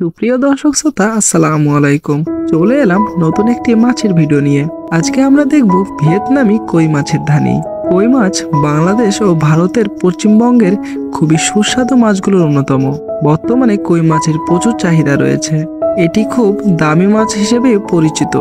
সুপ্রিয় দর্শক শ্রোতা, আসসালামু আলাইকুম। চলে এলাম নতুন একটি মাছের ভিডিও নিয়ে। আজকে আমরা দেখব ভিয়েতনামি কই মাছের ধানি। কই মাছ বাংলাদেশ ও ভারতের পশ্চিমবঙ্গের খুবই সুস্বাদু মাছগুলোর অন্যতম। বর্তমানে কই মাছের প্রচুর চাহিদা রয়েছে। এটি খুব দামি মাছ হিসেবে পরিচিত।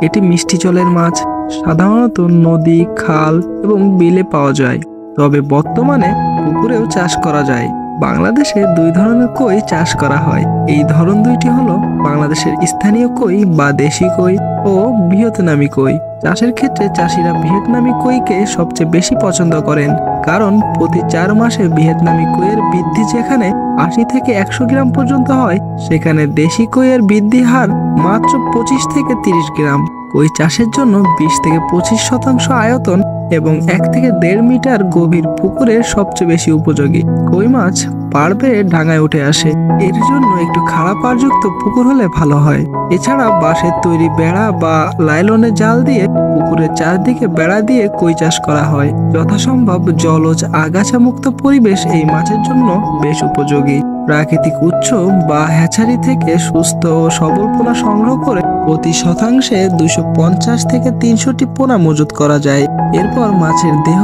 এটি মিষ্টি জলের মাছ, সাধারণত নদী, খাল এবং বিলে পাওয়া যায়। তবে বর্তমানে পুকুরেও চাষ করা যায়। বাংলাদেশে দুই ধরনের কই চাষ করা হয়। এই ধরন দুইটি হলো বাংলাদেশের স্থানীয় কই বা দেশি কই ও ভিয়েতনামি কই। চাষের ক্ষেত্রে চাষিরা ভিয়েতনামি কইকে সবচেয়ে বেশি পছন্দ করেন, কারণ প্রতি 4 মাসে ভিয়েতনামি কইয়ের বৃদ্ধি যেখানে 80 থেকে 100 গ্রাম পর্যন্ত হয়, সেখানে দেশি কইয়ের বৃদ্ধি হার মাত্র 25 থেকে 30 গ্রাম। কই চাষের জন্য 20 থেকে 25% আয়তন এবং 1 থেকে 1.5 মিটার গভীর পুকুরে সবচেয়ে বেশি উপযোগী। কই মাছ পাড় বেয়ে ডাঙায় উঠে আসে। এর জন্য একটু খাড়া পাড়যুক্ত পুকুর হলে ভালো হয়। এছাড়া বাঁশের তৈরি বেড়া বা লাইলনের জাল দিয়ে পুকুরের চারদিকে বেড়া দিয়ে কই চাষ করা হয়। যথাসম্ভব জলজ আগাছা মুক্ত পরিবেশ এই মাছের জন্য বেশ উপযোগী। প্রাকৃতিক উৎস বা হ্যাচারি থেকে সুস্থ ও সবল পোনা সংগ্রহ করে প্রতি শতাংশে 250 থেকে 300টি পোনা মজুত করা যায়। এরপর মাছের দেহ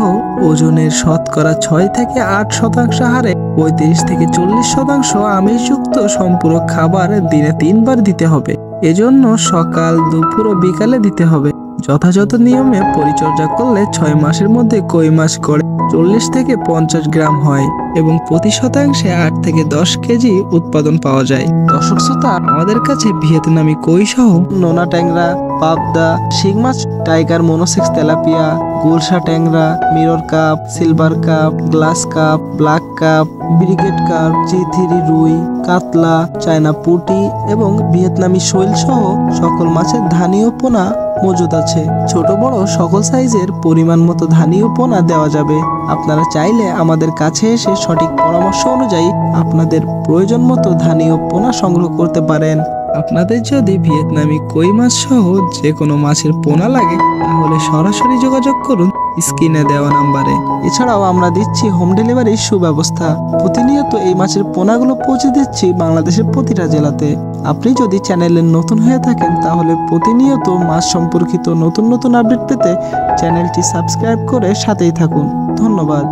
ওজনের শতকরা 6 থেকে 8% হারে 35 থেকে 40% আমিষযুক্ত সম্পূরক খাবার দিনে 3 বার দিতে হবে। এজন্য সকাল, দুপুর ও বিকালে দিতে হবে। যথাযথ নিয়মে পরিচর্যা করলে 6 মাসের মধ্যে কই মাছ গড়ে 40 থেকে 50 গ্রাম হয় এবং প্রতি শতাংশে 8 থেকে 10 কেজি উৎপাদন পাওয়া যায়। দর্শক শ্রোতা, আমাদের কাছে ভিয়েতনামি কই সহ নোনা ট্যাংরা, পাবদা, শিং মাছ, টাইগার মনোসেক্স তেলাপিয়া, গুলশা ট্যাংরা, mirror carp, silver carp, glass carp, black carp, brigade carp, চিথিরি রুই, কাতলা, চায়না পুঁটি এবং ভিয়েতনামি শৈল সহ সকল মাছের ধানি ও পোনা মজুদ আছে। ছোট বড় সকল সাইজের পরিমাণ মতো ধানি ও পোনা দেওয়া যাবে। আপনারা চাইলে আমাদের কাছে এসে সঠিক পরামর্শ অনুযায়ী আপনাদের প্রয়োজন মতো ধানি ও পোনা সংগ্রহ করতে পারেন। আপনাদের যদি ভিয়েতনামি কই মাছ সহ যে কোনো মাছের পোনা লাগে, তাহলে সরাসরি যোগাযোগ করুন স্ক্রিনে দেওয়া নাম্বারে। এছাড়াও আমরা দিচ্ছি হোম ডেলিভারির সুব্যবস্থা। প্রতিনিয়ত এই মাছের পোনাগুলো পৌঁছে দিচ্ছি বাংলাদেশের প্রতিটা জেলাতে। আপনি যদি চ্যানেলে নতুন হয়ে থাকেন, তাহলে প্রতিনিয়ত মাছ সম্পর্কিত নতুন নতুন আপডেট পেতে চ্যানেলটি সাবস্ক্রাইব করে সাথেই থাকুন। ধন্যবাদ।